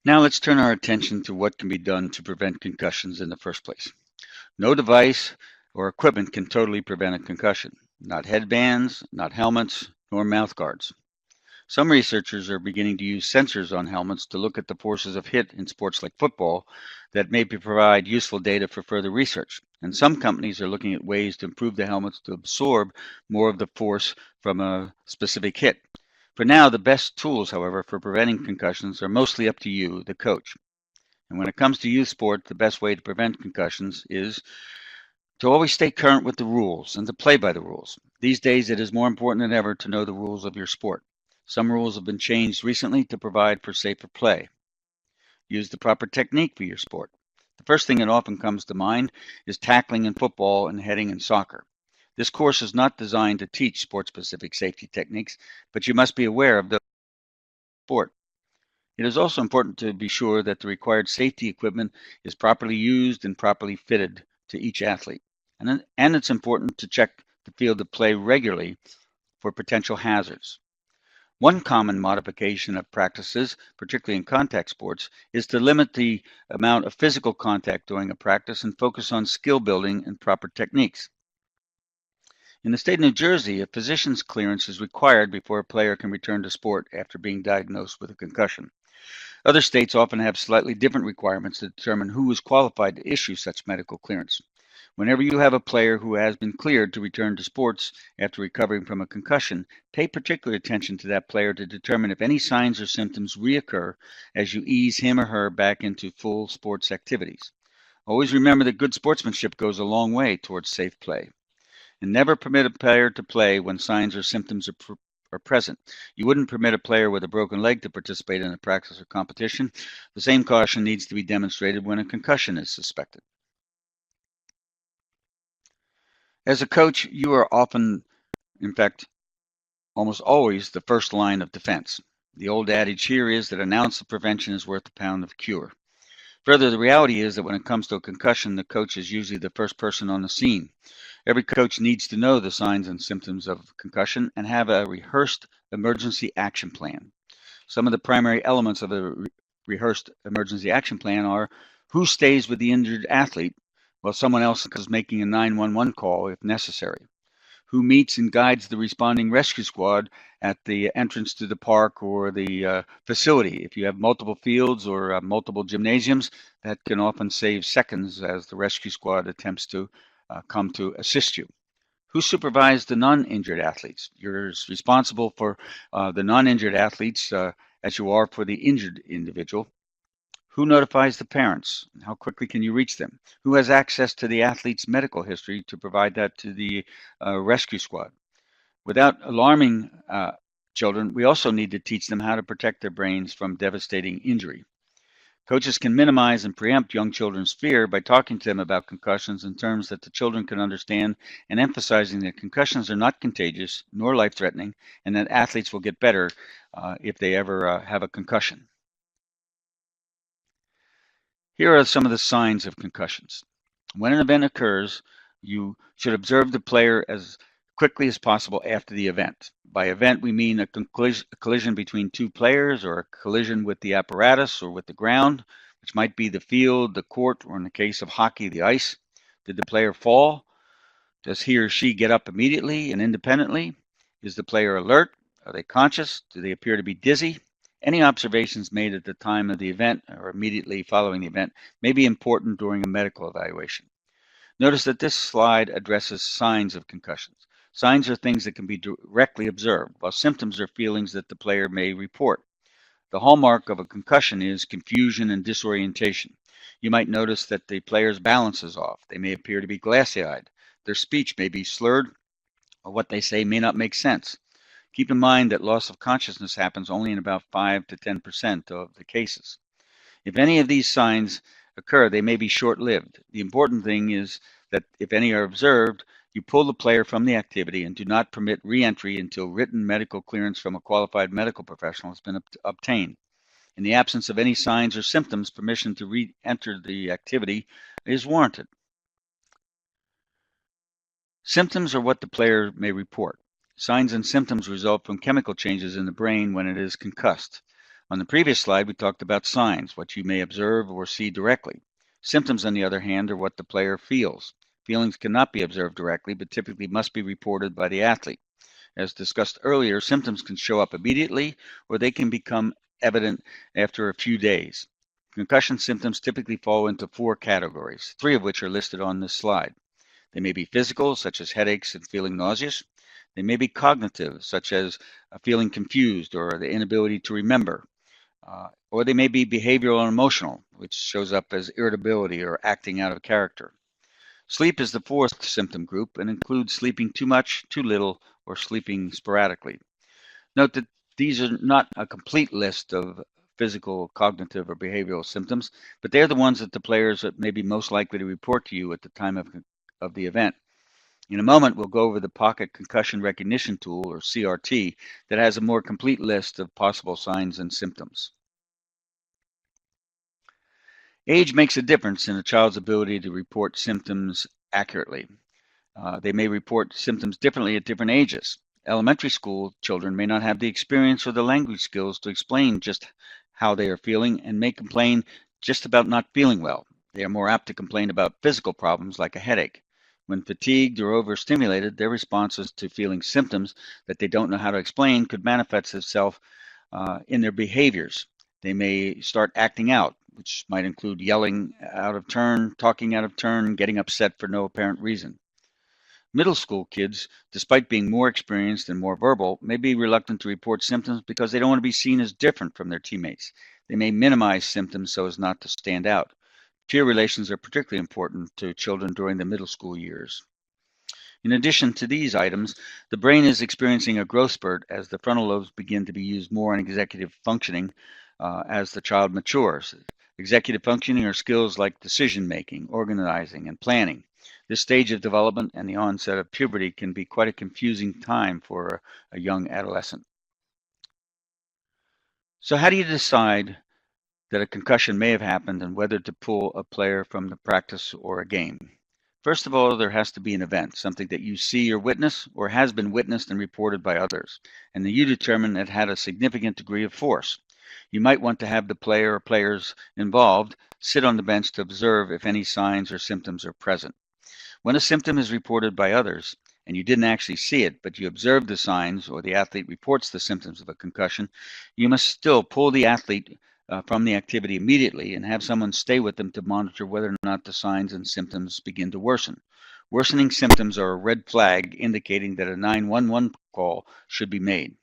Now let's turn our attention to what can be done to prevent concussions in the first place. No device or equipment can totally prevent a concussion. Not headbands, not helmets, nor mouth guards. Some researchers are beginning to use sensors on helmets to look at the forces of hit in sports like football that may provide useful data for further research. And some companies are looking at ways to improve the helmets to absorb more of the force from a specific hit. For now, the best tools, however, for preventing concussions are mostly up to you, the coach. And when it comes to youth sport, the best way to prevent concussions is to always stay current with the rules and to play by the rules. These days, it is more important than ever to know the rules of your sport. Some rules have been changed recently to provide for safer play. Use the proper technique for your sport. The first thing that often comes to mind is tackling in football and heading in soccer. This course is not designed to teach sport-specific safety techniques, but you must be aware of the sport. It is also important to be sure that the required safety equipment is properly used and properly fitted to each athlete. And it's important to check the field of play regularly for potential hazards. One common modification of practices, particularly in contact sports, is to limit the amount of physical contact during a practice and focus on skill building and proper techniques. In the state of New Jersey, a physician's clearance is required before a player can return to sport after being diagnosed with a concussion. Other states often have slightly different requirements to determine who is qualified to issue such medical clearance. Whenever you have a player who has been cleared to return to sports after recovering from a concussion, pay particular attention to that player to determine if any signs or symptoms reoccur as you ease him or her back into full sports activities. Always remember that good sportsmanship goes a long way towards safe play. And never permit a player to play when signs or symptoms are present. You wouldn't permit a player with a broken leg to participate in a practice or competition. The same caution needs to be demonstrated when a concussion is suspected. As a coach, you are often, in fact, almost always the first line of defense. The old adage here is that an ounce of prevention is worth a pound of cure. Further, the reality is that when it comes to a concussion, the coach is usually the first person on the scene. Every coach needs to know the signs and symptoms of concussion and have a rehearsed emergency action plan. Some of the primary elements of a rehearsed emergency action plan are who stays with the injured athlete while someone else is making a 911 call if necessary, who meets and guides the responding rescue squad at the entrance to the park or the facility. If you have multiple fields or multiple gymnasiums, that can often save seconds as the rescue squad attempts to come to assist you. Who supervised the non-injured athletes? You're as responsible for the non-injured athletes as you are for the injured individual. Who notifies the parents? How quickly can you reach them? Who has access to the athlete's medical history to provide that to the rescue squad? Without alarming children, we also need to teach them how to protect their brains from devastating injury. Coaches can minimize and preempt young children's fear by talking to them about concussions in terms that the children can understand and emphasizing that concussions are not contagious nor life-threatening and that athletes will get better if they ever have a concussion. Here are some of the signs of concussions. When an event occurs, you should observe the player as quickly as possible after the event. By event, we mean a collision between two players or a collision with the apparatus or with the ground, which might be the field, the court, or in the case of hockey, the ice. Did the player fall? Does he or she get up immediately and independently? Is the player alert? Are they conscious? Do they appear to be dizzy? Any observations made at the time of the event or immediately following the event may be important during a medical evaluation. Notice that this slide addresses signs of concussions. Signs are things that can be directly observed, while symptoms are feelings that the player may report. The hallmark of a concussion is confusion and disorientation. You might notice that the player's balance is off. They may appear to be glassy-eyed. Their speech may be slurred, or what they say may not make sense. Keep in mind that loss of consciousness happens only in about 5 to 10% of the cases. If any of these signs occur, they may be short-lived. The important thing is that if any are observed, you pull the player from the activity and do not permit re-entry until written medical clearance from a qualified medical professional has been obtained. In the absence of any signs or symptoms, permission to re-enter the activity is warranted. Symptoms are what the player may report. Signs and symptoms result from chemical changes in the brain when it is concussed. On the previous slide, we talked about signs, what you may observe or see directly. Symptoms, on the other hand, are what the player feels. Feelings cannot be observed directly, but typically must be reported by the athlete. As discussed earlier, symptoms can show up immediately or they can become evident after a few days. Concussion symptoms typically fall into four categories, three of which are listed on this slide. They may be physical, such as headaches and feeling nauseous. They may be cognitive, such as feeling confused or the inability to remember. Or they may be behavioral and emotional, which shows up as irritability or acting out of character. Sleep is the fourth symptom group and includes sleeping too much, too little, or sleeping sporadically. Note that these are not a complete list of physical, cognitive, or behavioral symptoms, but they're the ones that the players may be most likely to report to you at the time of the event. In a moment, we'll go over the Pocket Concussion Recognition Tool, or CRT, that has a more complete list of possible signs and symptoms. Age makes a difference in a child's ability to report symptoms accurately. They may report symptoms differently at different ages. Elementary school children may not have the experience or the language skills to explain just how they are feeling and may complain just about not feeling well. They are more apt to complain about physical problems like a headache. When fatigued or overstimulated, their responses to feeling symptoms that they don't know how to explain could manifest itself in their behaviors. They may start acting out, which might include yelling out of turn, talking out of turn, getting upset for no apparent reason. Middle school kids, despite being more experienced and more verbal, may be reluctant to report symptoms because they don't want to be seen as different from their teammates. They may minimize symptoms so as not to stand out. Peer relations are particularly important to children during the middle school years. In addition to these items, the brain is experiencing a growth spurt as the frontal lobes begin to be used more in executive functioning as the child matures. Executive functioning are skills like decision making, organizing, and planning. This stage of development and the onset of puberty can be quite a confusing time for a young adolescent. So how do you decide that a concussion may have happened and whether to pull a player from the practice or a game? First of all, there has to be an event, something that you see or witness or has been witnessed and reported by others, and that you determine it had a significant degree of force. You might want to have the player or players involved sit on the bench to observe if any signs or symptoms are present. When a symptom is reported by others, and you didn't actually see it, but you observed the signs or the athlete reports the symptoms of a concussion, you must still pull the athlete from the activity immediately and have someone stay with them to monitor whether or not the signs and symptoms begin to worsen. Worsening symptoms are a red flag indicating that a 911 call should be made.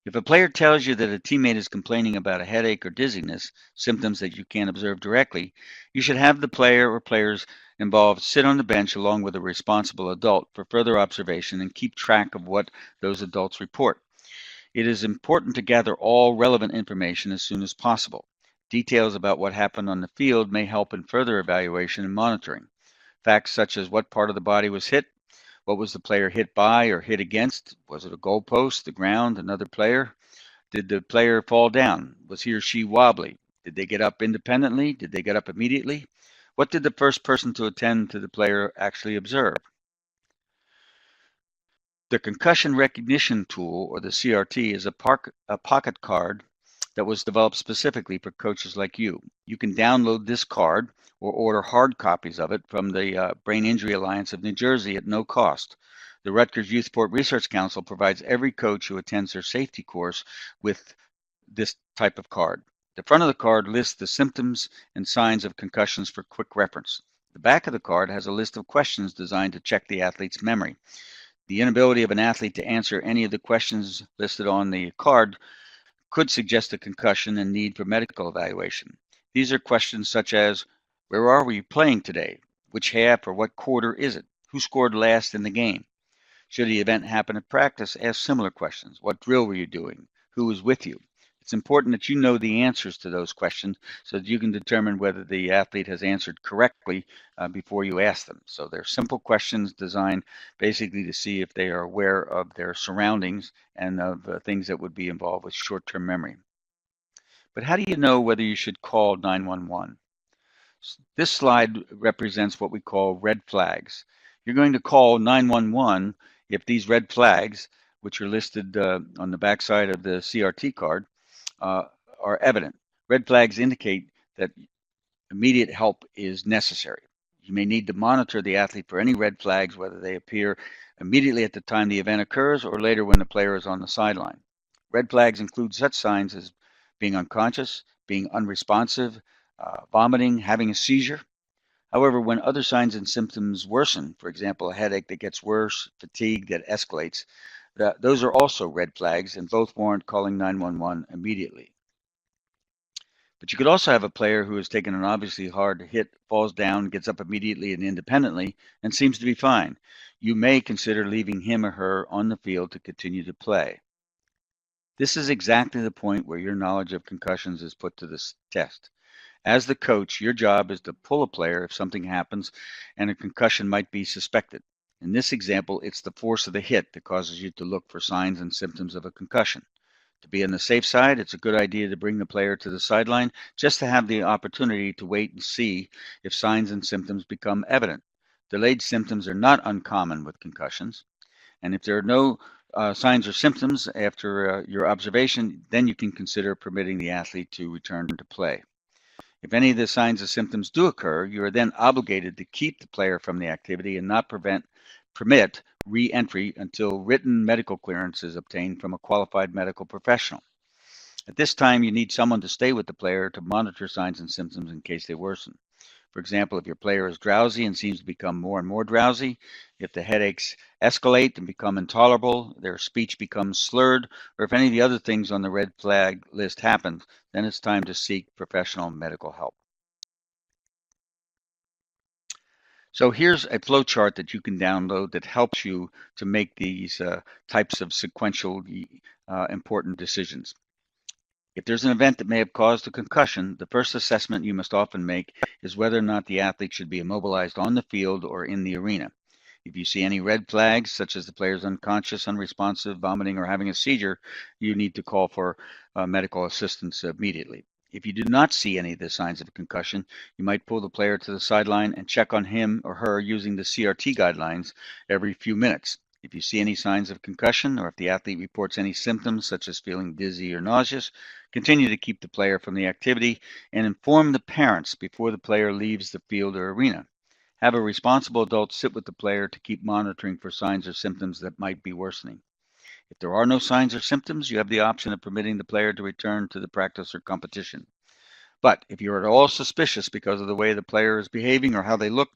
If a player tells you that a teammate is complaining about a headache or dizziness, symptoms that you can't observe directly, you should have the player or players involved sit on the bench along with a responsible adult for further observation and keep track of what those adults report. It is important to gather all relevant information as soon as possible. Details about what happened on the field may help in further evaluation and monitoring. Facts such as what part of the body was hit, what was the player hit by or hit against? Was it a goalpost, the ground, another player? Did the player fall down? Was he or she wobbly? Did they get up independently? Did they get up immediately? What did the first person to attend to the player actually observe? The Concussion Recognition Tool, or the CRT, is a pocket card that was developed specifically for coaches like you. You can download this card or order hard copies of it from the Brain Injury Alliance of New Jersey at no cost. The Rutgers Youth Sport Research Council provides every coach who attends their safety course with this type of card. The front of the card lists the symptoms and signs of concussions for quick reference. The back of the card has a list of questions designed to check the athlete's memory. The inability of an athlete to answer any of the questions listed on the card could suggest a concussion and need for medical evaluation. These are questions such as, where are we playing today? Which half or what quarter is it? Who scored last in the game? Should the event happen at practice, ask similar questions. What drill were you doing? Who was with you? It's important that you know the answers to those questions so that you can determine whether the athlete has answered correctly before you ask them. So they're simple questions designed basically to see if they are aware of their surroundings and of things that would be involved with short-term memory. But how do you know whether you should call 911? This slide represents what we call red flags. You're going to call 911 if these red flags, which are listed on the backside of the CRT card, uh, are evident. Red flags indicate that immediate help is necessary. You may need to monitor the athlete for any red flags, whether they appear immediately at the time the event occurs or later when the player is on the sideline. Red flags include such signs as being unconscious, being unresponsive, vomiting, having a seizure. However, when other signs and symptoms worsen, for example, a headache that gets worse, fatigue that escalates, those are also red flags and both warrant calling 911 immediately. But you could also have a player who has taken an obviously hard hit, falls down, gets up immediately and independently, and seems to be fine. You may consider leaving him or her on the field to continue to play. This is exactly the point where your knowledge of concussions is put to the test. As the coach, your job is to pull a player if something happens and a concussion might be suspected. In this example, it's the force of the hit that causes you to look for signs and symptoms of a concussion. To be on the safe side, it's a good idea to bring the player to the sideline just to have the opportunity to wait and see if signs and symptoms become evident. Delayed symptoms are not uncommon with concussions, and if there are no signs or symptoms after your observation, then you can consider permitting the athlete to return to play. If any of the signs or symptoms do occur, you are then obligated to keep the player from the activity and not permit re-entry until written medical clearance is obtained from a qualified medical professional. At this time, you need someone to stay with the player to monitor signs and symptoms in case they worsen. For example, if your player is drowsy and seems to become more and more drowsy, if the headaches escalate and become intolerable, their speech becomes slurred, or if any of the other things on the red flag list happen, then it's time to seek professional medical help. So here's a flow chart that you can download that helps you to make these types of sequential important decisions. If there's an event that may have caused a concussion, the first assessment you must often make is whether or not the athlete should be immobilized on the field or in the arena. If you see any red flags, such as the player's unconscious, unresponsive, vomiting, or having a seizure, you need to call for medical assistance immediately. If you do not see any of the signs of a concussion, you might pull the player to the sideline and check on him or her using the CRT guidelines every few minutes. If you see any signs of concussion or if the athlete reports any symptoms such as feeling dizzy or nauseous, continue to keep the player from the activity and inform the parents before the player leaves the field or arena. Have a responsible adult sit with the player to keep monitoring for signs or symptoms that might be worsening. If there are no signs or symptoms, you have the option of permitting the player to return to the practice or competition. But if you're at all suspicious because of the way the player is behaving or how they look,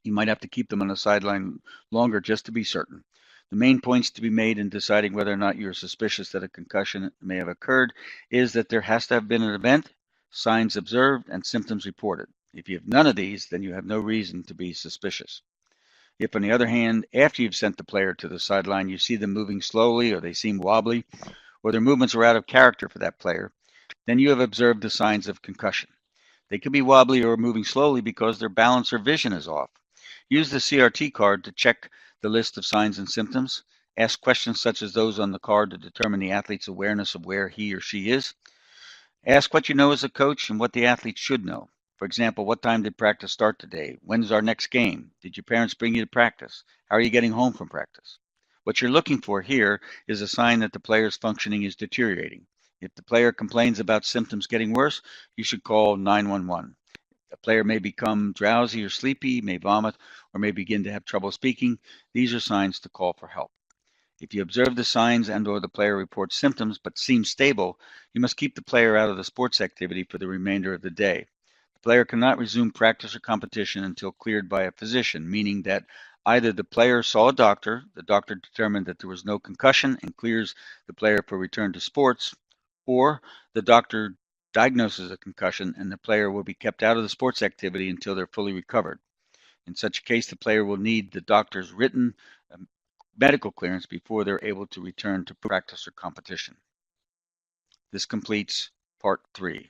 you might have to keep them on the sideline longer just to be certain. The main points to be made in deciding whether or not you're suspicious that a concussion may have occurred is that there has to have been an event, signs observed, and symptoms reported. If you have none of these, then you have no reason to be suspicious. If, on the other hand, after you've sent the player to the sideline, you see them moving slowly or they seem wobbly or their movements are out of character for that player, then you have observed the signs of concussion. They could be wobbly or moving slowly because their balance or vision is off. Use the CRT card to check the list of signs and symptoms. Ask questions such as those on the card to determine the athlete's awareness of where he or she is. Ask what you know as a coach and what the athlete should know. For example, what time did practice start today? When's our next game? Did your parents bring you to practice? How are you getting home from practice? What you're looking for here is a sign that the player's functioning is deteriorating. If the player complains about symptoms getting worse, you should call 911. A player may become drowsy or sleepy, may vomit, or may begin to have trouble speaking. These are signs to call for help. If you observe the signs and/or the player reports symptoms but seems stable, you must keep the player out of the sports activity for the remainder of the day. The player cannot resume practice or competition until cleared by a physician, meaning that either the player saw a doctor, the doctor determined that there was no concussion and clears the player for return to sports, or the doctor diagnoses a concussion and the player will be kept out of the sports activity until they're fully recovered. In such a case, the player will need the doctor's written medical clearance before they're able to return to practice or competition. This completes part 3.